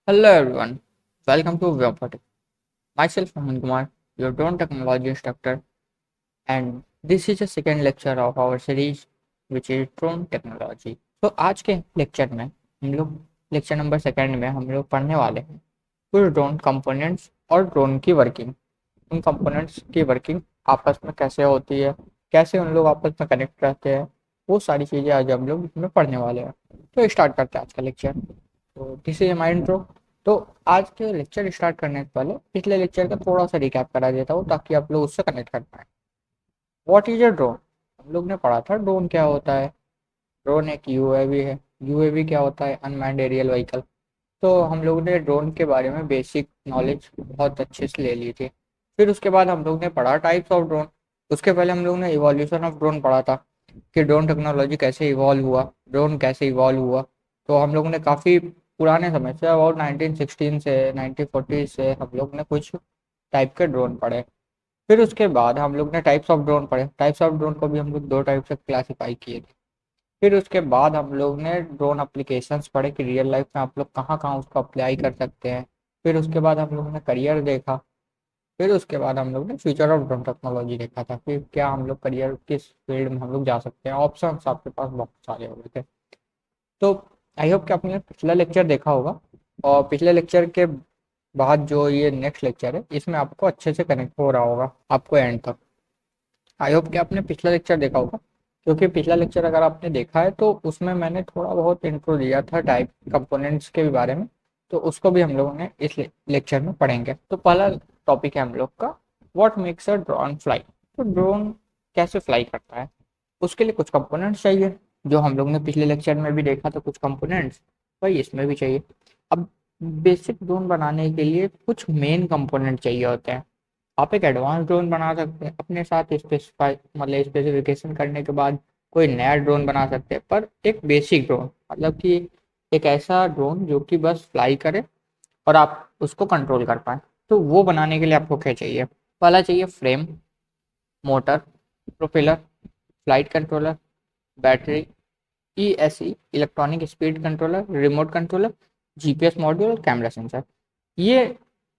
Hello everyone, welcome to Vyapati. Myself Aman Kumar, your drone technology instructor, and this is the second lecture of our series which is drone technology. तो आज के lecture में हम लोग lecture number second में हम लोग पढ़ने वाले हैं कुछ ड्रोन कंपोनेंट्स और ड्रोन की वर्किंग। उन कंपोनेंट्स की वर्किंग आपस में कैसे होती है, कैसे उन लोग आपस में कनेक्ट रहते हैं, वो सारी चीज़ें आज हम लोग इसमें पढ़ने वाले हैं। तो स्टार्ट करते हैं आज का लेक्चर। तो दिस इज माई इंट्रो। तो आज के लेक्चर स्टार्ट करने से पहले पिछले लेक्चर का थोड़ा सा रिकैप करा देता हूँ ताकि आप लोग उससे कनेक्ट कर पाए। What is a drone? हम लोग ने पढ़ा था ड्रोन क्या होता है। ड्रोन एक यूएवी है। यूएवी क्या होता है? Unmanned aerial vehicle. तो हम लोग ने ड्रोन के बारे में बेसिक नॉलेज बहुत अच्छे से ले ली थी। फिर उसके बाद हम लोग ने पढ़ा टाइप्स ऑफ ड्रोन। उसके पहले हम लोग ने इवोल्यूशन ऑफ ड्रोन पढ़ा था कि ड्रोन टेक्नोलॉजी कैसे इवॉल्व हुआ, ड्रोन कैसे इवॉल्व हुआ। तो हम लोग ने काफ़ी पुराने समय से अबाउट 1916 से 1940 से हम लोग ने कुछ टाइप के ड्रोन पढ़े। फिर उसके बाद हम लोग ने टाइप्स ऑफ ड्रोन पढ़े। टाइप्स ऑफ ड्रोन को भी हम लोग दो टाइप से क्लासीफाई किए थे। फिर उसके बाद हम लोग ने ड्रोन एप्लीकेशंस पढ़े कि रियल लाइफ में आप लोग कहाँ कहाँ उसको अप्लाई कर सकते हैं। फिर उसके बाद हम लोग ने करियर देखा। फिर उसके बाद हम लोग ने फ्यूचर ऑफ ड्रोन टेक्नोलॉजी देखा था कि क्या हम लोग करियर किस फील्ड में हम लोग जा सकते हैं। ऑप्शंस आपके पास बहुत सारे हो गए थे। तो आई होप कि आपने पिछला लेक्चर देखा होगा। और पिछले लेक्चर के बाद जो ये नेक्स्ट लेक्चर है इसमें आपको अच्छे से कनेक्ट हो रहा होगा आपको एंड तक। आई होप कि आपने पिछला लेक्चर देखा होगा, क्योंकि पिछला लेक्चर अगर आपने देखा है तो उसमें मैंने थोड़ा बहुत इंट्रो दिया था टाइप कंपोनेंट्स के बारे में। तो उसको भी हम लोगों ने इस लेक्चर में पढ़ेंगे। तो पहला टॉपिक है हम लोग का what makes a drone fly. तो ड्रोन कैसे फ्लाई करता है, उसके लिए कुछ कंपोनेंट्स चाहिए जो हम लोग ने पिछले लेक्चर में भी देखा था। कुछ कंपोनेंट्स वही इसमें भी चाहिए। अब बेसिक ड्रोन बनाने के लिए कुछ मेन कंपोनेंट चाहिए होते हैं। आप एक एडवांस ड्रोन बना सकते हैं अपने साथ स्पेसिफाई मतलब स्पेसिफिकेशन करने के बाद कोई नया ड्रोन बना सकते हैं, पर एक बेसिक ड्रोन मतलब कि एक ऐसा ड्रोन जो कि बस फ्लाई करे और आप उसको कंट्रोल कर पाए। तो वो बनाने के लिए आपको क्या चाहिए? पहला चाहिए frame, motor, propeller, flight controller, battery, ESE electronic speed controller, remote controller, GPS module और कैमरा सेंसर। ये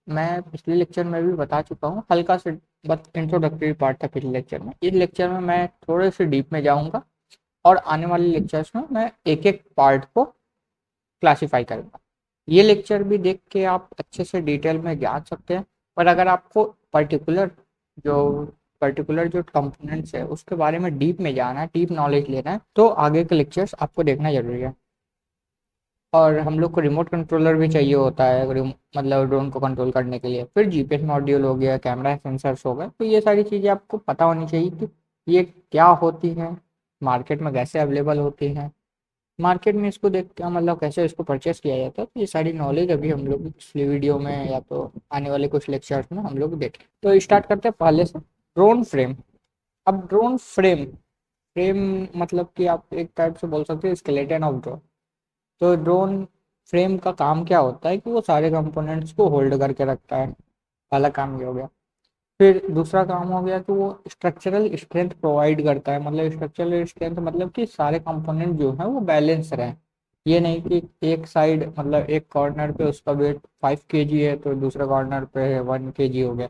मैं पिछले लेक्चर में भी बता चुका हूँ, हल्का से बस इंट्रोडक्टरी पार्ट था पिछले लेक्चर में। इस लेक्चर में मैं थोड़े से डीप में जाऊंगा और आने वाले लेक्चर्स में मैं एक एक पार्ट को क्लासिफाई करूंगा। ये लेक्चर भी देख के आप अच्छे से डिटेल में जान सकते हैं। पर अगर आपको पर्टिकुलर जो जो कंपोनेंट्स है उसके बारे में डीप में जाना है, डीप नॉलेज लेना है, तो आगे के लेक्चर्स आपको देखना जरूरी है। और हम लोग को रिमोट कंट्रोलर भी चाहिए होता है मतलब ड्रोन को कंट्रोल करने के लिए। फिर जीपीएस मॉड्यूल हो गया, कैमरा सेंसर्स हो गए। तो ये सारी चीज़ें आपको पता होनी चाहिए कि ये क्या होती है, मार्केट में कैसे अवेलेबल होती हैं, मार्केट में इसको देख के मतलब कैसे इसको परचेस किया जाता है। तो ये सारी नॉलेज अभी हम लोग पिछले वीडियो में या तो आने वाले कुछ लेक्चर्स में हम लोग देखें। तो स्टार्ट करते हैं पहले से ड्रोन फ्रेम। अब ड्रोन फ्रेम फ्रेम मतलब कि आप एक टाइप से बोल सकते हैं स्केलेटन ऑफ ड्रोन। तो ड्रोन फ्रेम का काम क्या होता है कि वो सारे कंपोनेंट्स को होल्ड करके रखता है। पहला काम ये हो गया। फिर दूसरा काम हो गया कि वो स्ट्रक्चरल स्ट्रेंथ प्रोवाइड करता है। मतलब स्ट्रक्चरल स्ट्रेंथ मतलब कि सारे कंपोनेंट जो है वो बैलेंस रहे। ये नहीं कि एक साइड मतलब एक कॉर्नर पे उसका वेट 5 kg है तो दूसरे कॉर्नर पे 1 kg हो गया,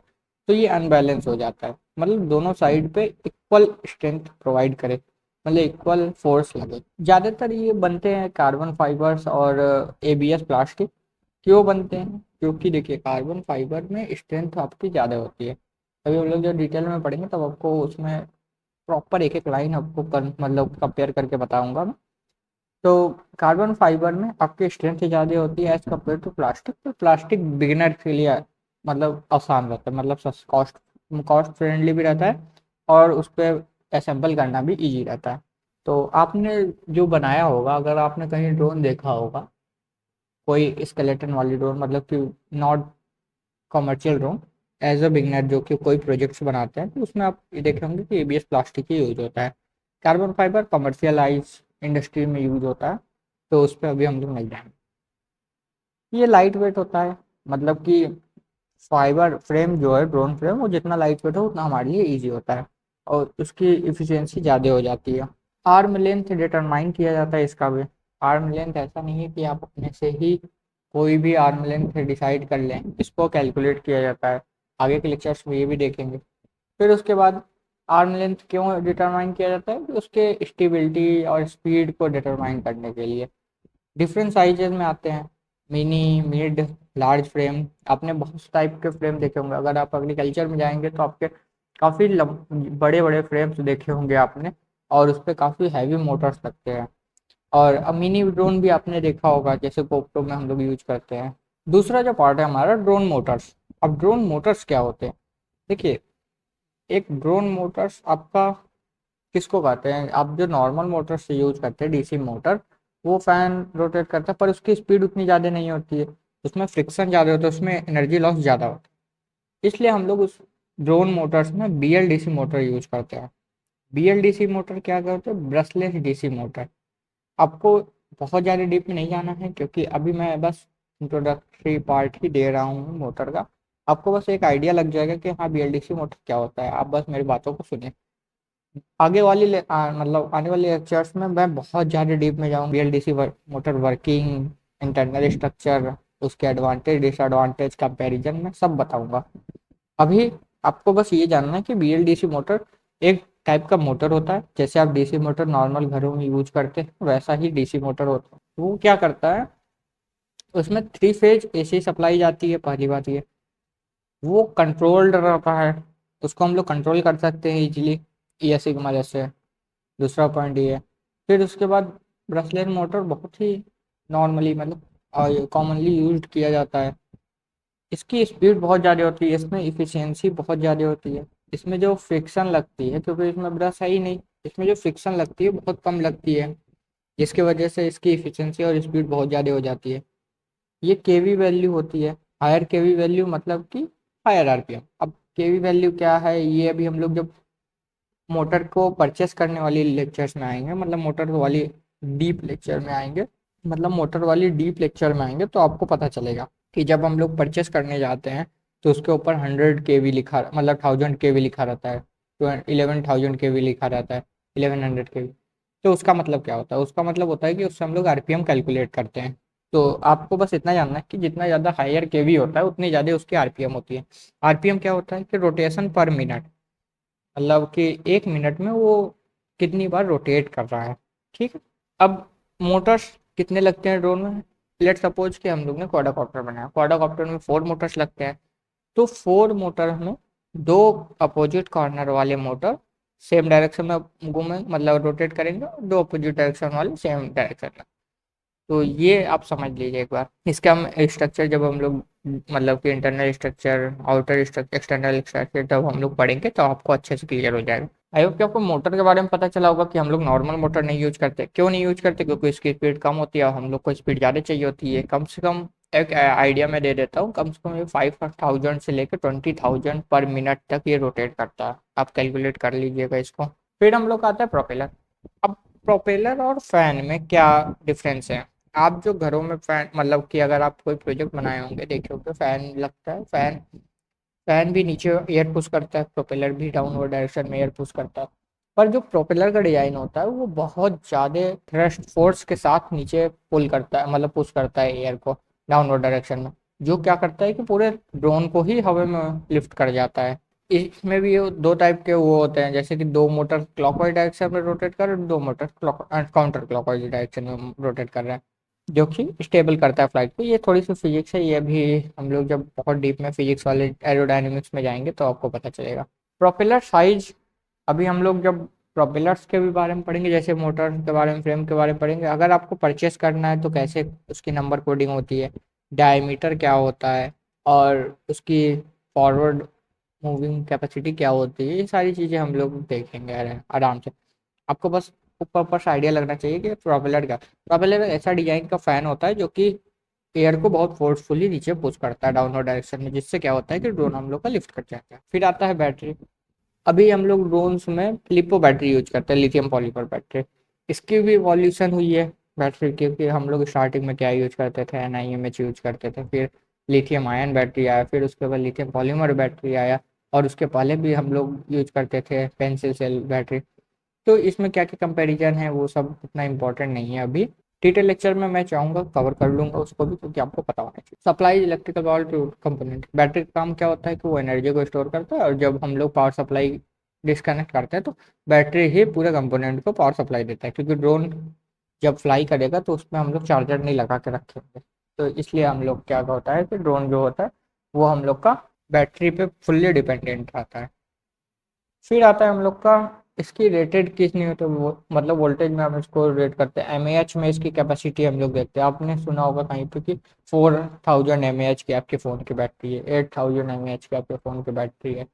तो ये अनबैलेंस हो जाता है। मतलब दोनों साइड पे इक्वल स्ट्रेंथ प्रोवाइड करे, मतलब इक्वल फोर्स लगे। ज़्यादातर ये बनते हैं कार्बन फाइबर्स और एबीएस प्लास्टिक। क्यों बनते हैं? क्योंकि देखिए कार्बन फाइबर में स्ट्रेंथ आपकी ज़्यादा होती है। अभी हम लोग जो डिटेल में पढ़ेंगे तब आपको उसमें प्रॉपर एक एक लाइन आपको मतलब कंपेयर करके बताऊंगा मैं। तो कार्बन फाइबर में आपकी स्ट्रेंथ ज़्यादा होती है एज कम्पेयर टू प्लास्टिक। तो प्लास्टिक बिगिनर के लिए मतलब आसान रहता है, मतलब कॉस्ट कॉस्ट फ्रेंडली भी रहता है और उस पर असेंबल करना भी इजी रहता है। तो आपने जो बनाया होगा, अगर आपने कहीं ड्रोन देखा होगा कोई स्केलेटन वाली ड्रोन मतलब कि not commercial drone, as a beginner जो कि कोई प्रोजेक्ट्स बनाते हैं, तो उसमें आप ये देखे होंगे कि एबीएस प्लास्टिक ही यूज होता है। कार्बन फाइबर कमर्शियलाइज इंडस्ट्री में यूज होता है, तो उस पर अभी हम लोग नहीं जाएंगे। ये लाइट वेट होता है, मतलब कि फाइबर फ्रेम जो है ड्रोन फ्रेम वो जितना लाइट वेट हो उतना हमारे लिए ईजी होता है और उसकी इफिशियंसी ज़्यादा हो जाती है। आर्म लेंथ डिटरमाइन किया जाता है इसका भी। आर्म लेंथ ऐसा नहीं है कि आप अपने से ही कोई भी आर्म लेंथ डिसाइड कर लें, इसको कैलकुलेट किया जाता है। आगे के लेक्चर्स में ये भी देखेंगे। फिर उसके बाद आर्म लेंथ क्यों डिटरमाइन किया जाता है, कि उसके स्टेबिलिटी और स्पीड को डिटरमाइन करने के लिए। डिफरेंट साइजेस में आते हैं, मिनी, मिड, लार्ज फ्रेम। आपने बहुत टाइप के फ्रेम देखे होंगे, अगर आप एग्रीकल्चर में जाएंगे तो आपके काफ़ी बड़े बड़े फ्रेम्स देखे होंगे आपने, और उस पर काफ़ी हैवी मोटर्स लगते हैं। और अब मिनी ड्रोन भी आपने देखा होगा, जैसे गोप्रो में हम लोग यूज करते हैं। दूसरा जो पार्ट है हमारा, ड्रोन मोटर्स। अब ड्रोन मोटर्स क्या होते हैं, देखिए, एक ड्रोन मोटर्स आपका किसको कहते हैं, आप जो नॉर्मल मोटर से यूज करते हैं डीसी मोटर, वो फैन रोटेट करता है, पर उसकी स्पीड उतनी ज़्यादा नहीं होती है, उसमें फ्रिक्शन ज़्यादा होता है, उसमें एनर्जी लॉस ज़्यादा होता है। इसलिए हम लोग उस ड्रोन मोटर्स में बीएलडीसी मोटर यूज करते हैं। बीएलडीसी मोटर क्या करते हैं, ब्रशलेस डीसी मोटर। आपको बहुत ज़्यादा डीप में नहीं जाना है, क्योंकि अभी मैं बस इंट्रोडक्टरी पार्ट ही दे रहा हूँ मोटर का। आपको बस एक आइडिया लग जाएगा कि हाँ बीएलडीसी मोटर क्या होता है, आप बस मेरी बातों को सुनिए। मतलब आने वाले लेक्चर्स में मैं बहुत ज़्यादा डीप में जाऊँ, BLDC motor working, internal structure, उसके एडवांटेज डिसएडवांटेज, कंपैरिजन में सब बताऊंगा। अभी आपको बस ये जानना है कि बीएलडीसी मोटर एक टाइप का मोटर होता है, जैसे आप डीसी मोटर नॉर्मल घरों में यूज करते हैं वैसा ही डीसी मोटर होता है। वो क्या करता है, उसमें 3 फेज एसी सप्लाई जाती है, पहली बात ये। वो कंट्रोल्ड रहता है, उसको हम लोग कंट्रोल कर सकते हैं इजीली एसी की मदद से। दूसरा पॉइंट ये है। फिर उसके बाद ब्रशलेस मोटर बहुत ही नॉर्मली, मतलब कॉमनली यूज किया जाता है। इसकी स्पीड बहुत ज़्यादा होती है, इसमें इफिशियंसी बहुत ज़्यादा होती है। इसमें जो फ्रिक्शन लगती है, क्योंकि इसमें ब्रश है ही नहीं, इसमें जो फ्रिक्शन लगती है बहुत कम लगती है, जिसकी वजह से इसकी इफिशियंसी और स्पीड बहुत ज़्यादा हो जाती है। ये केवी वैल्यू होती है, हायर केवी वैल्यू, मतलब कि हायर आरपीएम। अब केवी वैल्यू क्या है, ये अभी हम लोग जब मोटर को परचेस करने वाली लेक्चर्स में आएंगे, मतलब मोटर वाली डीप लेक्चर में आएंगे, मोटर वाली डीप लेक्चर में आएंगे, तो आपको पता चलेगा कि जब हम लोग परचेस करने जाते हैं तो उसके ऊपर 100 केवी लिखा, मतलब 1000 केवी लिखा रहता है, तो 11,000 केवी लिखा रहता है, 1100 केवी। तो उसका मतलब क्या होता है, उसका मतलब होता है कि उससे हम लोग आरपीएम कैलकुलेट करते हैं। तो आपको बस इतना जानना है कि जितना ज़्यादा हायर केवी होता है उतनी ज़्यादा उसकी आरपीएम होती है। आरपीएम क्या होता है, कि रोटेशन पर मिनट, मतलब कि 1 मिनट में वो कितनी बार रोटेट कर रहा है। ठीक है। अब मोटर्स कितने लगते हैं ड्रोन में, लेट सपोज कि हम लोग ने क्वाड्राकॉप्टर बनाया, क्वाड्राकॉप्टर में 4 मोटर्स लगते हैं। तो 4 मोटर में दो अपोजिट कॉर्नर वाले मोटर सेम डायरेक्शन में घूमें, मतलब रोटेट करेंगे, और दो अपोजिट डायरेक्शन वाले सेम डायरेक्शन में। तो ये आप समझ लीजिए एक बार। इसका हम स्ट्रक्चर जब हम लोग, मतलब कि internal structure, outer structure, external structure जब हम लोग पढ़ेंगे तो आपको अच्छे से क्लियर हो जाएगा। आई होप कि आपको मोटर के बारे में पता चला होगा कि हम लोग नॉर्मल मोटर नहीं यूज करते। क्यों नहीं यूज करते, क्योंकि इसकी स्पीड कम होती है और हम लोग को स्पीड ज़्यादा चाहिए होती है। कम से कम एक आइडिया मैं दे देता हूँ, कम से कम ये 5,000 से लेकर 20,000 पर मिनट तक ये रोटेट करता है। आप कैलकुलेट कर लीजिएगा इसको। फिर हम लोग आता है प्रोपेलर। अब प्रोपेलर और फैन में क्या डिफरेंस है। आप जो घरों में फैन, मतलब कि अगर आप कोई प्रोजेक्ट बनाए होंगे, देखे होंगे फैन लगता है, फैन फैन भी नीचे एयर पुश करता है, प्रोपेलर भी डाउनवर्ड डायरेक्शन में एयर पुश करता है। पर जो प्रोपेलर का डिजाइन होता है वो बहुत ज़्यादा थ्रस्ट फोर्स के साथ नीचे पुल करता है, मतलब पुश करता है एयर को डाउनवर्ड डायरेक्शन में, जो क्या करता है कि पूरे ड्रोन को ही हवा में लिफ्ट कर जाता है। इसमें भी दो टाइप के वो होते हैं, जैसे कि दो मोटर क्लॉकवाइज डायरेक्शन में रोटेट कर रहे हैं, दो मोटर काउंटर क्लॉकवाइज डायरेक्शन में रोटेट कर रहे हैं, जो कि स्टेबल करता है फ्लाइट को। ये थोड़ी सी फिजिक्स है, ये भी हम लोग जब बहुत डीप में फिजिक्स वाले एरोडायनेमिक्स में जाएंगे तो आपको पता चलेगा। प्रोपेलर साइज, अभी हम लोग जब प्रोपेलर्स के भी बारे में पढ़ेंगे, जैसे मोटर के बारे में, फ्रेम के बारे में पढ़ेंगे। अगर आपको परचेस करना है तो कैसे उसकी नंबर कोडिंग होती है, डायमीटर क्या होता है, और उसकी फॉरवर्ड मूविंग कैपेसिटी क्या होती है, ये सारी चीज़ें हम लोग देखेंगे आराम से। आपको बस ऊपर ऊपर से आइडिया लगना चाहिए कि प्रोपेलर ऐसा डिजाइन का फैन होता है जो कि एयर को बहुत फोर्सफुली नीचे पुश करता है डाउनवर्ड डायरेक्शन में, जिससे क्या होता है कि ड्रोन हम लोग का लिफ्ट कर जाता है। फिर आता है बैटरी। अभी हम लोग ड्रोन्स में लिपो बैटरी यूज करते हैं, लिथियम पॉलीमर बैटरी। इसकी भी इवोल्यूशन हुई है बैटरी की, कि हम लोग स्टार्टिंग में क्या यूज करते थे, NiMH यूज करते थे, फिर लिथियम आयन बैटरी आया, फिर उसके बाद लिथियम पॉलीमर बैटरी आया, और उसके पहले भी हम लोग यूज करते थे पेंसिल सेल बैटरी। तो इसमें क्या क्या कंपैरिजन है वो सब उतना इम्पोर्टेंट नहीं है अभी। डिटेल लेक्चर में मैं चाहूँगा कवर कर लूँगा उसको भी, क्योंकि आपको पता होना चाहिए। Supply electrical power to component. Battery का काम क्या होता है कि वो एनर्जी को स्टोर करता है, और जब हम लोग पावर सप्लाई डिस्कनेक्ट करते हैं तो बैटरी ही पूरे कंपोनेंट को पावर सप्लाई देता है, क्योंकि ड्रोन जब फ्लाई करेगा तो उसमें हम लोग चार्जर नहीं लगा के रखेंगे। तो इसलिए हम लोग क्या होता है कि ड्रोन जो होता है वो हम लोग का बैटरी पे फुल्ली डिपेंडेंट रहता है। फिर आता है हम लोग का, इसकी रेटेड कितनी होती है, वो मतलब वोल्टेज में हम इसको रेट करते हैं। एमएएच में इसकी कैपेसिटी हम लोग देखते हैं। आपने सुना होगा कहीं पे कि 4000 mAh की आपके फ़ोन की बैटरी है, 8000 mAh की आपके फ़ोन की बैटरी है।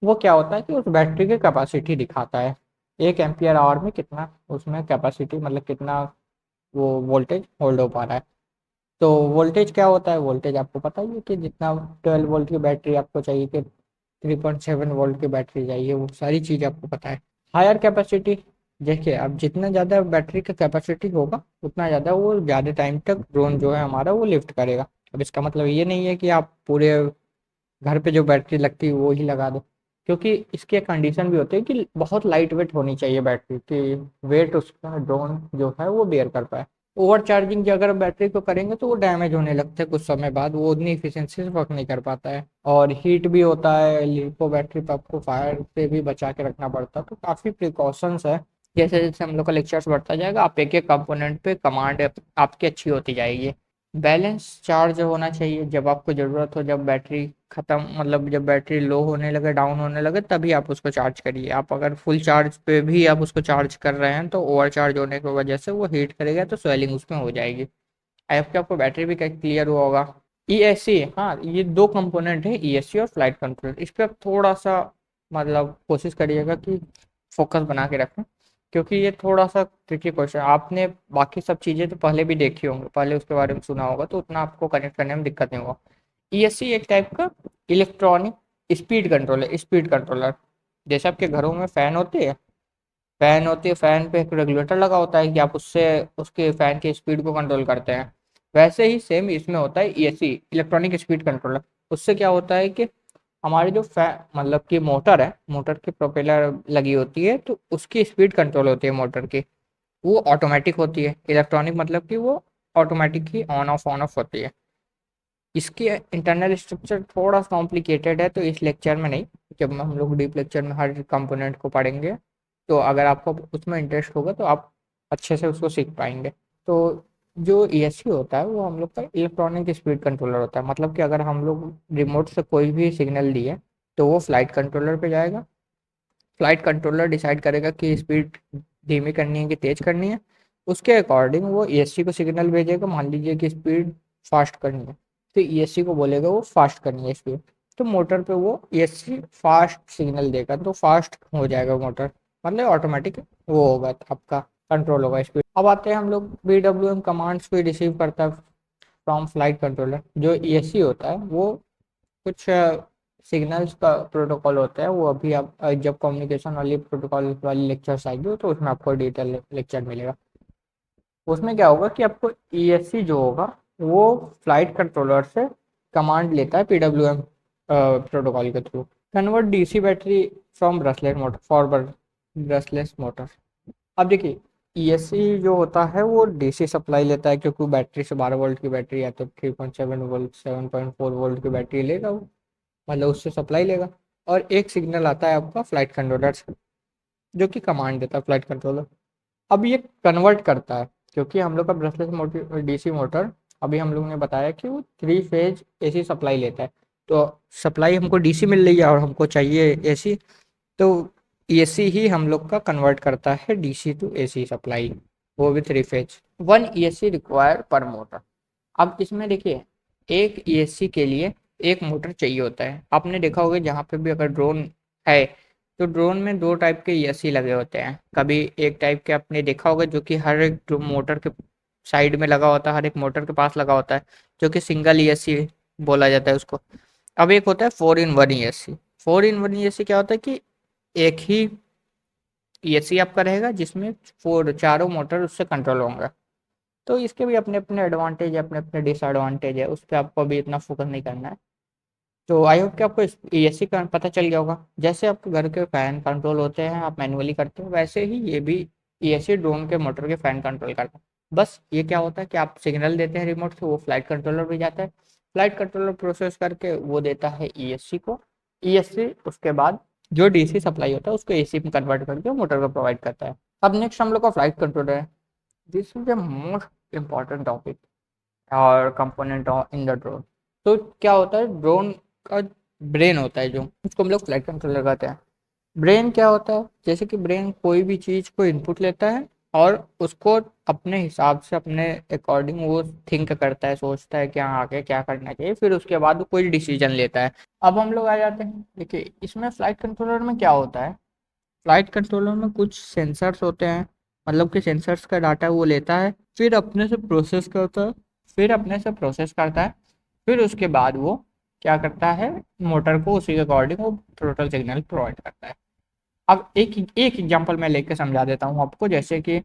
वो क्या होता है कि उस बैटरी की कैपेसिटी दिखाता है, 1 एम्पियर आवर में कितना उसमें कैपेसिटी, मतलब कितना वो वोल्टेज होल्ड हो पा रहा है। तो वोल्टेज क्या होता है, वोल्टेज आपको पता ही है कि जितना 12 वोल्ट की बैटरी आपको चाहिए कि 3.7 वोल्ट की बैटरी चाहिए, वो सारी चीज़ आपको पता है। हायर कैपेसिटी, देखिए अब जितना ज़्यादा बैटरी का कैपेसिटी होगा उतना ज़्यादा वो ज़्यादा टाइम तक ड्रोन जो है हमारा वो लिफ्ट करेगा। अब इसका मतलब ये नहीं है कि आप पूरे घर पे जो बैटरी लगती है वो ही लगा दो, क्योंकि इसके कंडीशन भी होते हैं कि बहुत लाइट वेट होनी चाहिए बैटरी कि वेट उसका ड्रोन जो है वो बेयर कर पाए। ओवर चार्जिंग जो अगर बैटरी को करेंगे तो वो डैमेज होने लगता है कुछ समय बाद, वो उतनी इफिशिएंसी से वर्क नहीं कर पाता है, और हीट भी होता है। लिपो बैटरी पर आपको फायर से भी बचा के रखना पड़ता है, तो काफ़ी प्रिकॉशंस है। जैसे जैसे हम लोग का लेक्चर्स बढ़ता जाएगा, आप एक एक कंपोनेंट पे कमांड आपकी अच्छी होती जाएगी। बैलेंस चार्ज होना चाहिए, जब आपको ज़रूरत हो, जब बैटरी ख़त्म, मतलब जब बैटरी लो होने लगे, डाउन होने लगे, तभी आप उसको चार्ज करिए। आप अगर फुल चार्ज पे भी आप उसको चार्ज कर रहे हैं तो ओवर चार्ज होने की वजह से वो हीट करेगा, तो स्वेलिंग उसमें हो जाएगी। आई होप कि आपको बैटरी भी क्लियर हुआ होगा। ईएससी, हाँ, ये दो कंपोनेंट है, ईएससी और फ्लाइट कंट्रोल। इस पर आप थोड़ा सा मतलब कोशिश करिएगा कि फोकस बना के रखें, क्योंकि ये थोड़ा सा ट्रिकी क्वेश्चन। आपने बाकी सब चीज़ें तो पहले भी देखी होंगी, पहले उसके बारे में सुना होगा, तो उतना आपको कनेक्ट करने में दिक्कत नहीं होगा। ईएससी एक टाइप का electronic speed controller, speed controller. जैसे आपके घरों में फ़ैन होती है, फ़ैन पे एक रेगुलेटर लगा होता है कि आप उससे उसके फ़ैन की स्पीड को कंट्रोल करते हैं। वैसे ही सेम इसमें होता है ईएससी, इलेक्ट्रॉनिक स्पीड कंट्रोलर। उससे क्या होता है कि हमारी जो मतलब कि मोटर है, मोटर की प्रोपेलर लगी होती है, तो उसकी स्पीड कंट्रोल होती है मोटर की। वो ऑटोमेटिक होती है, इलेक्ट्रॉनिक मतलब कि वो ऑटोमेटिक ही ऑन ऑफ होती है। इसकी इंटरनल स्ट्रक्चर थोड़ा कॉम्प्लिकेटेड है, तो इस लेक्चर में नहीं, जब हम लोग डीप लेक्चर में हर कंपोनेंट को पढ़ेंगे, तो अगर आपको उसमें इंटरेस्ट होगा तो आप अच्छे से उसको सीख पाएंगे। तो जो ईएससी होता है वो हम लोग का इलेक्ट्रॉनिक स्पीड कंट्रोलर होता है। मतलब कि अगर हम लोग रिमोट से कोई भी सिग्नल दिए तो वो फ्लाइट कंट्रोलर पे जाएगा। फ्लाइट कंट्रोलर डिसाइड करेगा कि स्पीड धीमी करनी है कि तेज़ करनी है। उसके अकॉर्डिंग वो ईएससी को सिग्नल भेजेगा। मान लीजिए कि स्पीड फास्ट करनी है, तो ईएससी को बोलेगा वो फास्ट करनी है स्पीड, तो मोटर पे वो ईएससी फास्ट सिग्नल देगा, तो फास्ट हो जाएगा मोटर, मतलब ऑटोमेटिक वो होगा आपका, कंट्रोल होगा स्पीड। अब आते हैं हम लोग बीडब्ल्यूएम कमांड्स भी रिसीव करता है फ्रॉम फ्लाइट कंट्रोलर। जो ईएससी होता है वो कुछ सिग्नल्स का प्रोटोकॉल होता है, वो अभी आप जब कम्युनिकेशन वाली प्रोटोकॉल वाली लेक्चर्स आएगी तो उसमें आपको डिटेल लेक्चर मिलेगा। उसमें क्या होगा कि आपको ईएससी जो होगा वो फ्लाइट कंट्रोलर से कमांड लेता है पीडब्ल्यूएम प्रोटोकॉल के through. Convert DC battery from brushless motor forward brushless motor. अब देखिए, ईएससी जो होता है वो डीसी सप्लाई लेता है, क्योंकि बैटरी से 12 वोल्ट की बैटरी है, तो 3.7 वोल्ट 7.4 वोल्ट की बैटरी लेगा वो, मतलब उससे सप्लाई लेगा। और एक सिग्नल आता है आपका फ्लाइट कंट्रोलर से, जो कि कमांड देता है फ्लाइट कंट्रोलर। अब ये कन्वर्ट करता है, क्योंकि हम लोग का ब्रशलेस मोटर डीसी मोटर, अभी हम लोग ने बताया कि वो 3 फेज एसी सप्लाई लेता है। तो सप्लाई हमको डीसी मिल रही है और हमको चाहिए एसी, तो एसी ही हम लोग का कन्वर्ट करता है डीसी टू एसी सप्लाई, वो भी 3 फेज। 1 ESC रिक्वायर पर मोटर। अब इसमें देखिए, एक ईएससी के लिए एक मोटर चाहिए होता है। आपने देखा होगा जहाँ पे भी अगर ड्रोन है तो ड्रोन में दो टाइप के ईएससी लगे होते हैं। कभी एक टाइप के आपने देखा होगा जो कि हर एक मोटर के साइड में लगा होता है, हर एक मोटर के पास लगा होता है, जो कि सिंगल ईएससी बोला जाता है उसको। अब एक होता है 4 in 1 ईएससी। 4 in 1 ईएससी क्या होता है कि एक ही ईएससी आपका रहेगा जिसमें चारों मोटर उससे कंट्रोल होंगे। तो इसके भी अपने अपने एडवांटेज है, अपने अपने डिसएडवांटेज है, उस पर आपको अभी इतना फोकस नहीं करना है। तो आई होप कि आपको एसी का पता चल गया होगा। जैसे आपके घर के फैन कंट्रोल होते हैं आप मैनुअली करते हो, वैसे ही ये भी एसी ड्रोन के मोटर के फैन कंट्रोल करता है। बस ये क्या होता है कि आप सिग्नल देते हैं रिमोट से, वो फ्लाइट कंट्रोलर भी जाता है, फ्लाइट कंट्रोलर प्रोसेस करके वो देता है ईएससी को, ईएससी उसके बाद जो डीसी सप्लाई होता है उसको एसी में कन्वर्ट करके मोटर को प्रोवाइड करता है। अब नेक्स्ट हम लोग का फ्लाइट कंट्रोलर है। This is the most important topic और कंपोनेंट इन द ड्रोन। तो क्या होता है, ड्रोन का ब्रेन होता है जो, उसको हम लोग फ्लाइट कंट्रोलर कहते हैं। ब्रेन क्या होता है, जैसे कि ब्रेन कोई भी चीज़ को इनपुट लेता है और उसको अपने हिसाब से अपने अकॉर्डिंग वो थिंक करता है, सोचता है कि हाँ आगे क्या करना चाहिए, फिर उसके बाद वो कोई डिसीजन लेता है। अब हम लोग आ जाते हैं, देखिए इसमें फ्लाइट कंट्रोलर में क्या होता है, फ्लाइट कंट्रोलर में कुछ सेंसर्स होते हैं, मतलब कि सेंसर्स का डाटा वो लेता है, फिर अपने से प्रोसेस करता है, फिर अपने से प्रोसेस करता है, फिर उसके बाद वो क्या करता है, मोटर को उसी के अकॉर्डिंग वो टोटल सिग्नल प्रोवाइड करता है। अब एक एक एग्जांपल मैं लेके समझा देता हूँ आपको, जैसे कि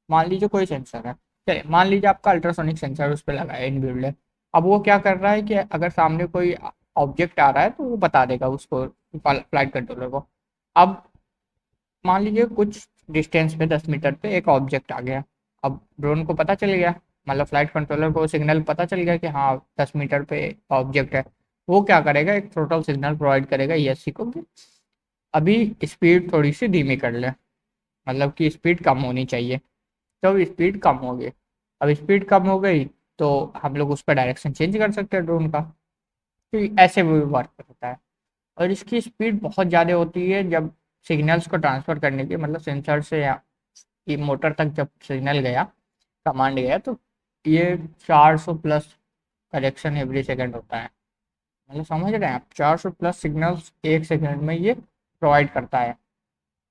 मान लीजिए कोई सेंसर है, चलिए मान लीजिए आपका अल्ट्रासोनिक सेंसर उस पर लगा है, इनबिल्ड है। अब वो क्या कर रहा है कि अगर सामने कोई ऑब्जेक्ट आ रहा है तो वो बता देगा उसको, फ्लाइट कंट्रोलर को। अब मान लीजिए कुछ डिस्टेंस पे 10 मीटर पे एक ऑब्जेक्ट आ गया, अब ड्रोन को पता चल गया, मतलब फ्लाइट कंट्रोलर को सिग्नल पता चल गया कि हाँ 10 मीटर पे ऑब्जेक्ट है। वो क्या करेगा, एक टोटल सिग्नल प्रोवाइड करेगा ईएससी को कि अभी स्पीड थोड़ी सी धीमी कर ले, मतलब कि स्पीड कम होनी चाहिए। तो अब स्पीड कम हो गई, अब स्पीड कम हो गई तो हम लोग उस पर डायरेक्शन चेंज कर सकते हैं ड्रोन का। तो ऐसे भी वर्क करता है। और इसकी स्पीड बहुत ज़्यादा होती है जब सिग्नल्स को ट्रांसफ़र करने की, मतलब सेंसर से या कि मोटर तक जब सिग्नल गया, कमांड गया, तो ये 400 प्लस करेक्शन एवरी सेकंड होता है। मतलब समझ रहे हैं आप, 400 प्लस सिग्नल्स एक सेकंड में ये प्रोवाइड करता है,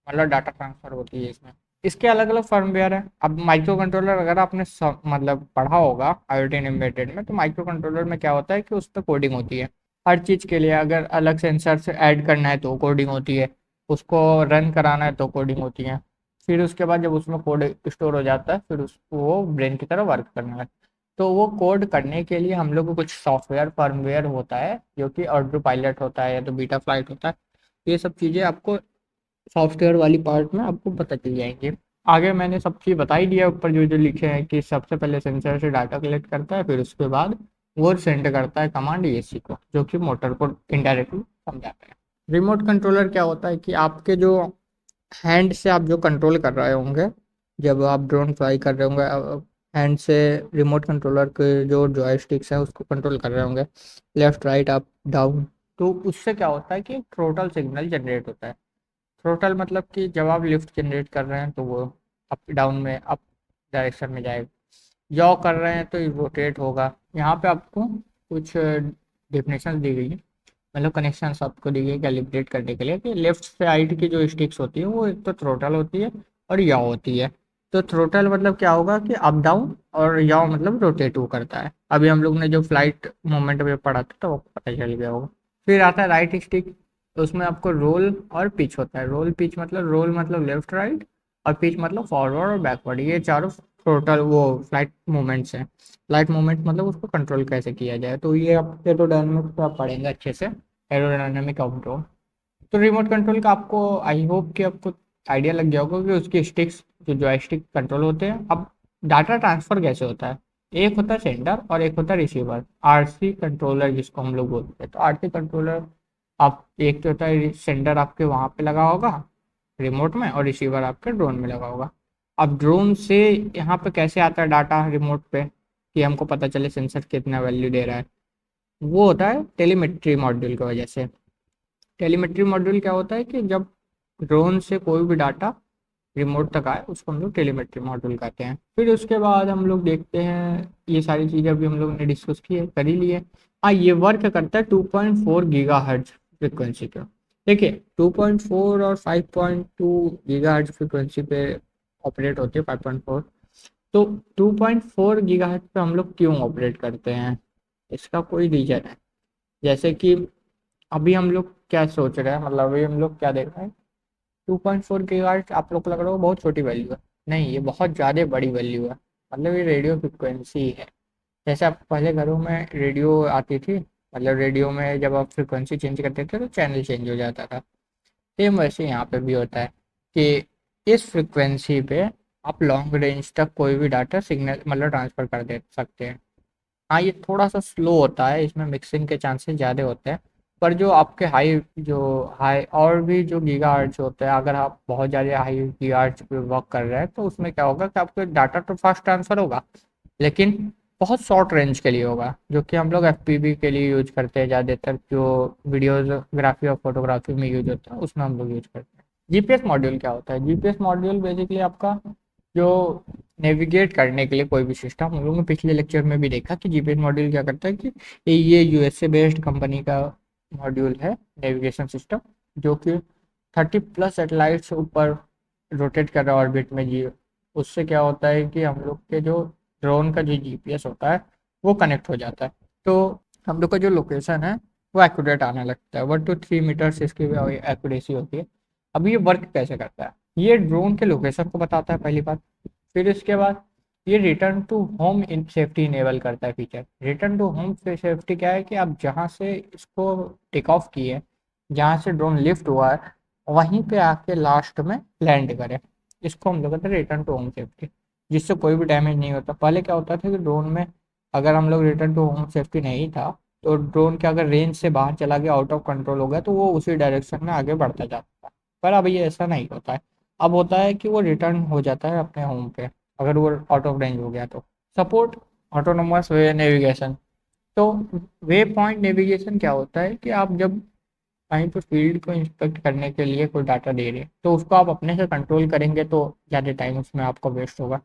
मतलब डाटा ट्रांसफ़र होती है इसमें। इसके अलग अलग फर्मवेयर है। अब माइक्रो कंट्रोलर अगर आपने मतलब पढ़ा होगा आईओटी एम्बेडेड में, तो माइक्रो कंट्रोलर में क्या होता है कि उस पर कोडिंग होती है हर चीज़ के लिए। अगर अलग सेंसर से ऐड करना है तो कोडिंग होती है, उसको रन कराना है तो कोडिंग होती है। फिर उसके बाद जब उसमें कोड स्टोर हो जाता है, फिर उसको वो ब्रेन की तरह वर्क करने लगता है। तो वो कोड करने के लिए हम लोग को कुछ सॉफ्टवेयर फर्मवेयर होता है, जो कि ऑड्रो पायलट होता है या तो बीटा फ्लाइट होता है। ये सब चीज़ें आपको सॉफ्टवेयर वाली पार्ट में आपको पता चल जाएंगे। आगे मैंने सब चीज़ बता ही दिया ऊपर जो जो लिखे हैं, कि सबसे पहले सेंसर से डाटा कलेक्ट करता है, फिर उसके बाद वो सेंड करता है कमांड एसी को, जो कि मोटर को इनडायरेक्टली समझाता है। रिमोट कंट्रोलर क्या होता है कि आपके जो हैंड से आप जो कंट्रोल कर रहे होंगे, जब आप ड्रोन फ्लाई कर रहे होंगे, हैंड से रिमोट कंट्रोलर के जो जॉयस्टिक्स है उसको कंट्रोल कर रहे होंगे, लेफ्ट राइट अप डाउन। तो उससे क्या होता है कि टोटल सिग्नल जनरेट होता है। थ्रोटल मतलब कि जब आप लिफ्ट जनरेट कर रहे हैं तो वो अप डाउन में अप डायरेक्शन में जाएगा, जॉ कर रहे हैं तो रोटेट होगा। यहाँ पे आपको कुछ डेफिनेशन दी गई है, मतलब कनेक्शंस आपको दी गई कैलिब्रेट करने के लिए, कि लेफ्ट साइड की जो स्टिक्स होती है वो एक तो थ्रोटल होती है और याव होती है। तो थ्रोटल मतलब क्या होगा कि अप डाउन, और याव मतलब रोटेट वो करता है। अभी हम लोग ने जो फ्लाइट मोमेंट में पढ़ा था तो वो पता चल गया होगा। फिर आता है राइट स्टिक, तो उसमें आपको रोल और पिच होता है। रोल मतलब लेफ्ट राइट, और पिच मतलब फॉरवर्ड और बैकवर्ड। ये चारों टोटल वो फ्लाइट मूवमेंट्स हैं। फ्लाइट मूवमेंट मतलब उसको कंट्रोल कैसे किया जाए, तो ये आप एरोडायनामिक्स पे आप पढ़ेंगे अच्छे से, एरोडायनामिक कंट्रोल। तो रिमोट कंट्रोल का आपको आई होप कि आपको आइडिया लग गया होगा कि उसके स्टिक्स जो जॉयस्टिक कंट्रोल होते हैं। अब डाटा ट्रांसफर कैसे होता है, एक होता है सेंडर और एक होता है रिसीवर, आरसी कंट्रोलर जिसको हम लोग बोलते हैं। तो आरसी कंट्रोलर, आप एक तो होता है सेंडर आपके वहाँ पे लगा होगा रिमोट में, और रिसीवर आपके ड्रोन में लगा होगा। अब ड्रोन से यहाँ पे कैसे आता है डाटा रिमोट पे, कि हमको पता चले सेंसर कितना वैल्यू दे रहा है, वो होता है टेलीमेट्री मॉड्यूल की वजह से। टेलीमेट्री मॉड्यूल क्या होता है कि जब ड्रोन से कोई भी डाटा रिमोट तक आए उसको हम लोग टेलीमेट्री मॉड्यूल कहते हैं। फिर उसके बाद हम लोग देखते हैं, ये सारी चीज़ें अभी हम लोग ने डिस्कस की है, कर ही लिए। हाँ, ये वर्क करता है 2.4 गीगा हर्ट्ज फ्रिक्वेंसी पे। देखिए 2.4 और 5.2 गीगा हर्ट्ज फ्रिक्वेंसी पे ऑपरेट होती है, 5.4। तो 2.4 गीगा हर्ट्ज पे हम लोग क्यों ऑपरेट करते हैं, इसका कोई रीजन है। जैसे कि अभी हम लोग क्या सोच रहे हैं, मतलब अभी हम लोग क्या देख रहे हैं, 2.4 गीगाहर्ट्ज़ आप लोग को लग रहा होगा बहुत छोटी वैल्यू है। नहीं, ये बहुत ज़्यादा बड़ी वैल्यू है, मतलब ये रेडियो फ्रिक्वेंसी है। जैसे आप पहले घरों में रेडियो आती थी, मतलब रेडियो में जब आप फ्रिक्वेंसी चेंज करते थे तो चैनल चेंज हो जाता था। सेम वैसे यहाँ पे भी होता है कि इस फ्रिक्वेंसी पे आप लॉन्ग रेंज तक कोई भी डाटा सिग्नल मतलब ट्रांसफ़र कर दे सकते हैं। हाँ, ये थोड़ा सा स्लो होता है, इसमें मिक्सिंग के चांसेस ज़्यादा होते हैं। पर जो आपके हाई और भी जो गीगा आर्ट्स होते हैं, अगर आप बहुत ज़्यादा हाई गीगा आर्ट्स पे वर्क कर रहे हैं तो उसमें क्या होगा कि आपको डाटा तो फास्ट ट्रांसफ़र होगा, लेकिन बहुत शॉर्ट रेंज के लिए होगा, जो कि हम लोग एफपीवी के लिए यूज करते हैं ज़्यादातर, जो वीडियोग्राफी और फोटोग्राफी में यूज होता है उसमें हम लोग यूज करते हैं। जीपीएस मॉड्यूल क्या होता है? जीपीएस मॉड्यूल बेसिकली आपका जो नेविगेट करने के लिए कोई भी सिस्टम, हम लोगों ने पिछले लेक्चर में भी देखा कि जीपीएस मॉड्यूल क्या करता है कि ये यूएसए बेस्ड कंपनी का मॉड्यूल है, नेविगेशन सिस्टम, जो कि 30+ सैटेलाइट्स ऊपर रोटेट कर रहा है ऑर्बिट में जी। उससे क्या होता है कि हम लोग के जो ड्रोन का जो जीपीएस होता है वो कनेक्ट हो जाता है, तो हम लोग का जो लोकेशन है वो एक्यूरेट आने लगता है। 1 to 3 मीटर्स इसकी एक्यूरेसी होती है। अब ये वर्क कैसे करता है? ये ड्रोन के लोकेशन को बताता है पहली बात। फिर इसके बाद ये return to home in safety enable करता है feature. Return to home safety क्या है कि आप जहाँ से इसको टेक ऑफ किए, जहाँ से ड्रोन लिफ्ट हुआ है, वहीं पे आके लास्ट में लैंड करे। इसको हम लोग कहते हैं रिटर्न टू होम सेफ्टी, जिससे कोई भी डैमेज नहीं होता। पहले क्या होता था कि ड्रोन में अगर हम लोग रिटर्न टू होम सेफ्टी नहीं था तो ड्रोन के अगर रेंज से बाहर चला गया, आउट ऑफ कंट्रोल हो गया, तो वो उसी डायरेक्शन में आगे बढ़ता जाता है। पर अब ये ऐसा नहीं होता है। अब होता है कि वो रिटर्न हो जाता है अपने होम पे, अगर वो आउट ऑफ रेंज हो गया तो। सपोर्ट ऑटोनोमस वे नेविगेशन। तो वे पॉइंट नेविगेशन क्या होता है कि आप जब कहीं पर फील्ड को इंस्पेक्ट करने के लिए कोई डाटा दे रहे हैं तो उसको आप अपने से कंट्रोल करेंगे तो ज़्यादा टाइम उसमें आपका वेस्ट होगा।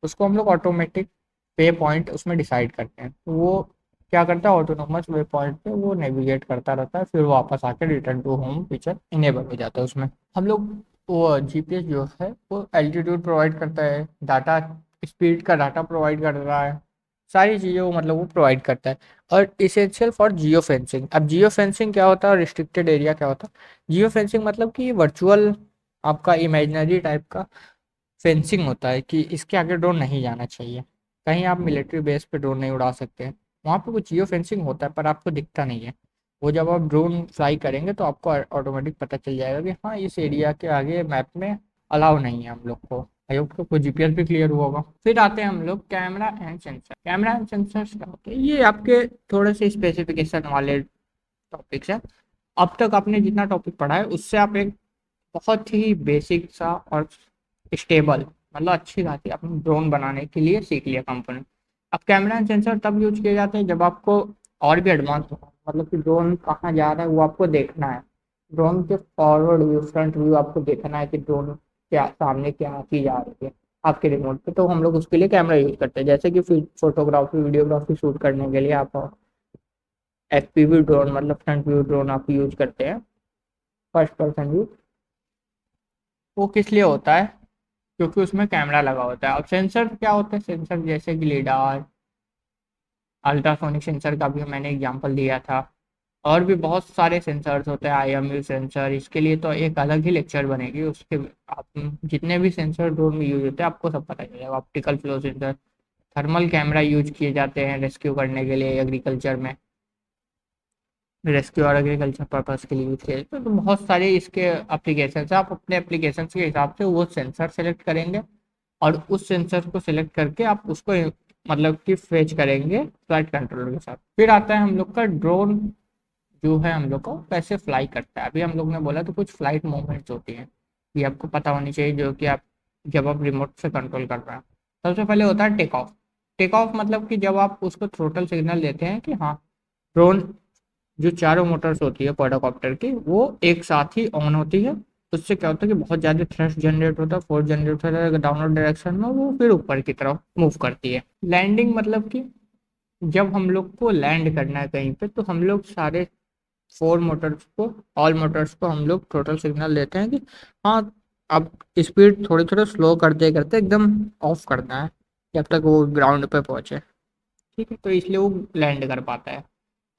उसको हम लोग ऑटोमेटिक वे पॉइंट उसमें डिसाइड करते हैं, तो वो क्या करता है, ऑटोनोमस वे पॉइंट पे वो नेविगेट करता रहता है, फिर वापस आकर return to home feature enable हो जाता है उसमें। हम लोग वो जीपीएस जो है वो एल्टीट्यूड प्रोवाइड करता है, डाटा स्पीड का डाटा प्रोवाइड कर रहा है, सारी चीज़ें वो मतलब वो प्रोवाइड करता है। और इसेंशियल फॉर जियो फेंसिंग। अब जियो फेंसिंग क्या होता है और रिस्ट्रिक्टेड एरिया क्या होता है? जियो फेंसिंग मतलब कि वर्चुअल आपका इमेजिनरी टाइप का फेंसिंग होता है कि इसके आगे ड्रोन नहीं जाना चाहिए। कहीं आप मिलिट्री बेस पे ड्रोन नहीं उड़ा सकते हैं, वहाँ पे कुछ जियो फेंसिंग होता है पर आपको दिखता नहीं है। वो जब आप ड्रोन फ्लाई करेंगे तो आपको ऑटोमेटिक पता चल जाएगा कि हाँ, इस एरिया के आगे मैप में अलाउ नहीं है हम लोग को। आई होप को जीपीएस भी क्लियर हुआ होगा। फिर आते हैं हम लोग camera and sensor. Camera and sensors क्या होते हैं? ये आपके थोड़े से स्पेसिफिकेशन वाले टॉपिक्स हैं। अब तक आपने जितना टॉपिक पढ़ा है उससे आप एक बहुत ही बेसिक सा और स्टेबल मतलब अच्छी खासी अपनी ड्रोन बनाने के लिए सीख लिया कंपोनेंट। अब कैमरा एंड सेंसर तब यूज किए जाते हैं जब आपको और भी एडवांस होना है, मतलब कि ड्रोन कहाँ जा रहा है वो आपको देखना है। ड्रोन के फॉरवर्ड व्यू, फ्रंट व्यू आपको देखना है कि ड्रोन क्या सामने क्या चीज़ आ रही है आपके रिमोट पे, तो हम लोग उसके लिए कैमरा यूज करते हैं। जैसे कि फोटोग्राफी वीडियोग्राफी शूट करने के लिए आप एफपीवी ड्रोन मतलब फ्रंट व्यू ड्रोन आप यूज करते हैं, फर्स्ट पर्सन व्यू। वो किस लिए होता है? क्योंकि उसमें कैमरा लगा होता है। अब सेंसर क्या होता है? सेंसर जैसे कि लीडार, अल्ट्रासोनिक सेंसर का भी मैंने एग्जांपल दिया था। और भी बहुत सारे सेंसर्स होते हैं, आईएमयू सेंसर, इसके लिए तो एक अलग ही लेक्चर बनेगी। उसके आप जितने भी सेंसर ड्रोन में यूज होते हैं आपको सब पता चलेगा। Optical flow sensor, thermal camera use किए जाते हैं रेस्क्यू करने के लिए, एग्रीकल्चर में रेस्क्यू और एग्रीकल्चर पर्पस के लिए यूज किए जाते हैं। तो बहुत सारे इसके एप्लीकेशन है। आप अपने एप्लीकेशन के हिसाब से वो सेंसर सेलेक्ट करेंगे और उस सेंसर को सिलेक्ट करके आप उसको मतलब कि फेच करेंगे फ्लाइट कंट्रोलर के साथ। फिर आता है हम लोग का ड्रोन, जो है हम लोग को कैसे फ्लाई करता है। अभी हम लोग ने बोला तो कुछ फ्लाइट मूवमेंट्स होती हैं, ये आपको पता होनी चाहिए, जो कि आप जब आप रिमोट से कंट्रोल कर रहे हैं। सबसे पहले होता है टेक ऑफ। टेक ऑफ मतलब कि जब आप उसको थ्रोटल सिग्नल देते हैं कि हाँ, ड्रोन जो चारों मोटर्स होती है क्वाड्राकॉप्टर की वो एक साथ ही ऑन होती है। उससे क्या होता है कि बहुत ज़्यादा थ्रस्ट जनरेट होता है, फोर्स जनरेट होता है डाउनवर्ड डायरेक्शन में, वो फिर ऊपर की तरफ मूव करती है। लैंडिंग मतलब कि जब हम लोग को लैंड करना है कहीं पे तो हम लोग सारे फोर मोटर्स को, ऑल मोटर्स को हम लोग टोटल सिग्नल देते हैं कि हाँ, अब स्पीड थोड़ी थोड़ी स्लो करते करते एकदम ऑफ करना है जब तक वो ग्राउंड पे पहुंचे। ठीक है, तो इसलिए वो लैंड कर पाता है।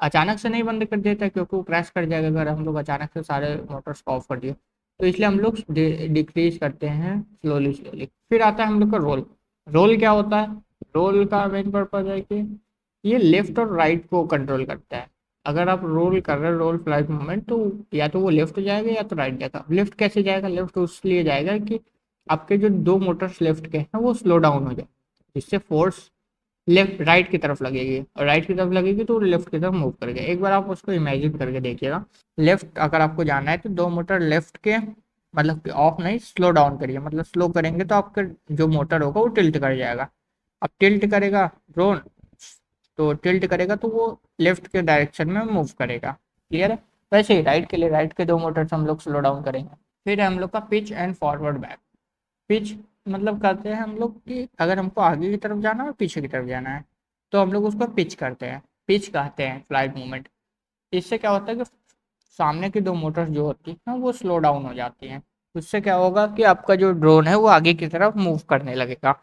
अचानक से नहीं बंद कर देता क्योंकि वो क्रैश कर जाएगा अगर हम लोग अचानक से सारे मोटर्स को ऑफ कर दिए। तो इसलिए हम लोग डिक्रीज करते हैं स्लोली स्लोली। फिर आता है हम लोग का रोल। रोल क्या होता है? रोल का मेन पर्पज है कि ये लेफ्ट और राइट को कंट्रोल करता है। अगर आप रोल कर रहे हैं, रोल फ्लाइट मूवमेंट, तो या तो वो लेफ्ट जाएगा या तो राइट जाएगा। लेफ्ट कैसे जाएगा? लेफ्ट उसलिए जाएगा कि आपके जो दो मोटर्स लेफ्ट के हैं वो स्लो डाउन हो जाए, जिससे फोर्स लेफ्ट राइट की तरफ लगेगी, और राइट की तरफ लगेगी तो लेफ्ट की तरफ मूव करेगा। एक बार आप उसको इमेजिन करके देखिएगा। लेफ्ट अगर आपको जाना है तो दो मोटर लेफ्ट के, मतलब कि ऑफ नहीं, स्लो डाउन करिए, मतलब स्लो करेंगे तो आपका जो मोटर होगा वो टिल्ट कर जाएगा। अब टिल्ट करेगा ड्रोन, तो टिल्ट करेगा तो वो लेफ्ट के डायरेक्शन में मूव करेगा। क्लियर है? वैसे ही राइट के लिए राइट के दो मोटर्स हम लोग स्लो डाउन करेंगे। फिर हम लोग का pitch and forward back. Pitch मतलब करते हैं हम लोग कि अगर हमको आगे की तरफ जाना है और पीछे की तरफ जाना है तो हम लोग उसको पिच करते हैं, पिच कहते हैं फ्लाइट मूवमेंट। इससे क्या होता है कि सामने की दो मोटर्स जो होती हैं वो स्लो डाउन हो जाती हैं। उससे क्या होगा कि आपका जो ड्रोन है वो आगे की तरफ मूव करने लगेगा।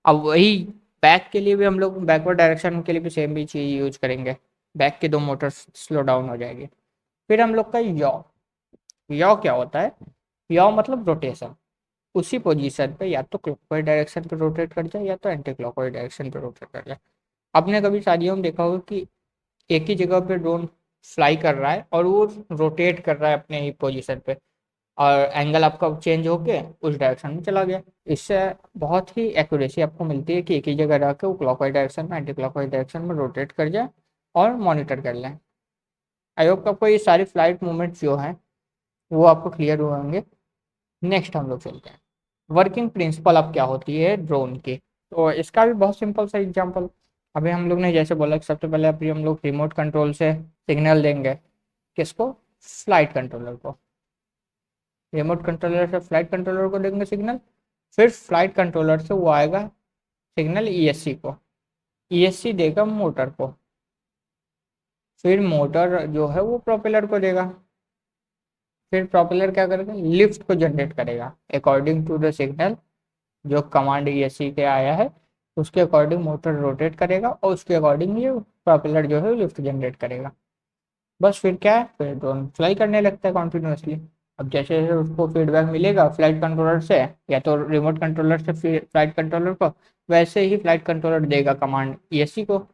अब वही बैक के लिए भी हम लोग बैकवर्ड डायरेक्शन के लिए भी सेम भी चीज़ यूज करेंगे। बैक के दो मोटर्स स्लो डाउन हो जाएगी। फिर हम लोग का यॉ। यॉ क्या होता है? यॉ मतलब रोटेशन। उसी पोजीशन पे या तो क्लॉकवाइज डायरेक्शन पे रोटेट कर जाए या तो एंटी क्लॉकवाइज डायरेक्शन पे रोटेट कर जाए। आपने कभी शादियों में देखा होगा कि एक ही जगह पे ड्रोन फ्लाई कर रहा है और वो रोटेट कर रहा है अपने ही पोजीशन पे, और एंगल आपका चेंज होके उस डायरेक्शन में चला गया। इससे बहुत ही एक्यूरेसी आपको मिलती है कि एक ही जगह रह के वो क्लॉकवाइज डायरेक्शन में एंटी क्लॉकवाइज डायरेक्शन में रोटेट कर जाए और मॉनिटर कर लें। आई होप आपको ये सारी फ्लाइट मूवमेंट्स जो हैं वो आपको क्लियर हुए होंगे। नेक्स्ट हम लोग चलते हैं वर्किंग प्रिंसिपल अब क्या होती है ड्रोन की। तो इसका भी बहुत सिंपल सा एग्जांपल, अभी हम लोग ने जैसे बोला कि सबसे पहले अभी हम लोग रिमोट कंट्रोल से सिग्नल देंगे। किसको? फ्लाइट कंट्रोलर को। रिमोट कंट्रोलर से फ्लाइट कंट्रोलर को देंगे सिग्नल। फिर फ्लाइट कंट्रोलर से वो आएगा सिग्नल ईएससी को। ईएससी देगा मोटर को। फिर मोटर जो है वो प्रोपेलर को देगा। फिर प्रोपेलर क्या करेगा? लिफ्ट को जनरेट करेगा अकॉर्डिंग टू द सिग्नल जो कमांड ईएससी के आया है। उसके अकॉर्डिंग मोटर रोटेट करेगा और उसके अकॉर्डिंग ये प्रोपेलर जो है लिफ्ट जनरेट करेगा। बस फिर क्या है, फिर ड्रोन फ्लाई करने लगता है कॉन्टिन्यूसली। अब जैसे जैसे उसको फीडबैक मिलेगा फ्लाइट कंट्रोलर से या तो रिमोट कंट्रोलर से फ्लाइट कंट्रोलर को, वैसे ही फ्लाइट कंट्रोलर देगा कमांड ईएससी को,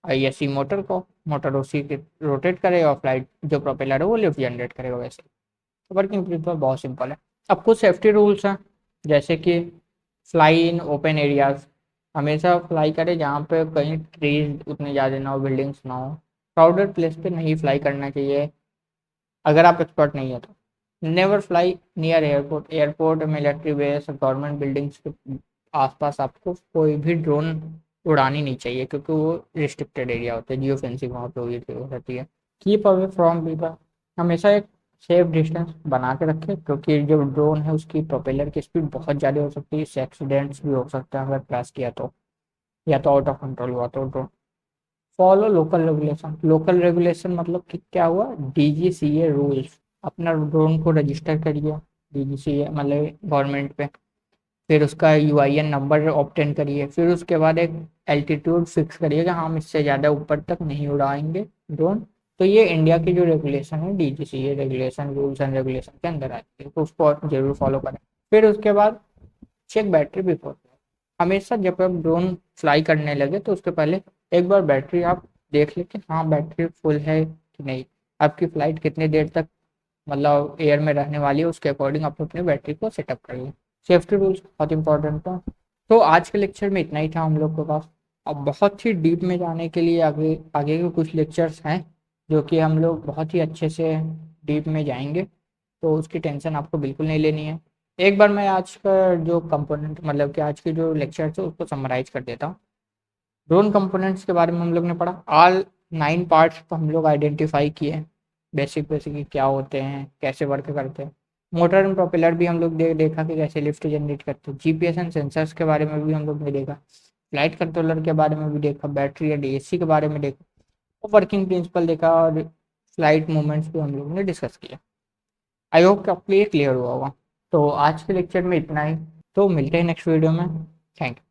ईएससी मोटर को। मोटर उसी के रोटेट करेगा और फ्लाइट जो प्रोपेलर है वो लिफ्ट जनरेट करेगा वैसे। तो वर्किंग प्रिंसिपल बहुत सिंपल है। अब कुछ सेफ्टी रूल्स हैं, जैसे कि फ्लाई इन ओपन एरियाज। हमेशा फ्लाई करें जहाँ पे कहीं ट्रीज उतने ज़्यादा ना हो, बिल्डिंग्स ना हो। क्राउडेड प्लेस पे नहीं फ्लाई करना चाहिए अगर आप एक्सपर्ट नहीं है तो। Never fly near airport. Airport, military base, government buildings के आसपास आपको कोई भी ड्रोन उड़ानी नहीं चाहिए, क्योंकि वो रिस्ट्रिक्टेड एरिया होता है, जियो फेंसिंग वहाँ पे हुई रहती है। Keep away from people. हमेशा एक सेफ डिस्टेंस बना के रखें, क्योंकि जो ड्रोन है उसकी प्रोपेलर की स्पीड बहुत ज़्यादा हो सकती है, इससे एक्सीडेंट्स भी हो सकता है अगर क्रैश किया तो, या तो आउट ऑफ कंट्रोल हुआ तो drone. Follow local regulation. Local regulation मतलब कि क्या हुआ? DGCA rules. अपना ड्रोन को रजिस्टर करिए डीजीसीए मतलब गवर्नमेंट पे। फिर उसका यूआईएन नंबर ऑब्टेन करिए। फिर उसके बाद एक एल्टीट्यूड फिक्स करिए कि हम इससे ज़्यादा ऊपर तक नहीं उड़ाएंगे ड्रोन। तो ये इंडिया की जो रेगुलेशन है DGCA regulation, rules and regulation के अंदर आती है, तो उसको जरूर फॉलो करें। फिर उसके बाद चेक बैटरी बिफोर। हमेशा जब आप ड्रोन फ्लाई करने लगे तो उसके पहले एक बार बैटरी आप देख लें कि हाँ बैटरी फुल है कि नहीं। आपकी फ्लाइट कितनी देर तक मतलब एयर में रहने वाली है, उसके अकॉर्डिंग आप अपनी बैटरी को सेटअप कर लें। सेफ्टी रूल्स बहुत इंपॉर्टेंट है। तो आज के लेक्चर में इतना ही था हम लोग के पास। अब बहुत ही डीप में जाने के लिए आगे आगे के कुछ लेक्चर्स हैं जो कि हम लोग बहुत ही अच्छे से डीप में जाएंगे, तो उसकी टेंशन आपको बिल्कुल नहीं लेनी है। एक बार मैं आज का जो कंपोनेंट मतलब कि आज के जो लेक्चर थे उसको समराइज कर देता हूँ। ड्रोन कंपोनेंट्स के बारे में हम लोग ने पढ़ा। ऑल 9 पार्ट्स को हम लोग आइडेंटिफाई किए। बेसिक बेसिक क्या होते हैं, कैसे वर्क करते हैं। मोटर एंड प्रोपेलर भी हम लोग देखा कि कैसे लिफ्ट जनरेट करते हैं। जीपीएस एंड सेंसर्स के बारे में भी हम लोग ने देखा। फ्लाइट कंट्रोलर के बारे में भी देखा। बैटरी या डीएससी के बारे में देखा। और वर्किंग प्रिंसिपल देखा, और फ्लाइट मूवमेंट्स भी हम लोग ने डिस्कस किया। आई होप कि आपको ये क्लियर हुआ होगा। तो आज के लेक्चर में इतना ही। तो मिलते हैं नेक्स्ट वीडियो में। Thank you.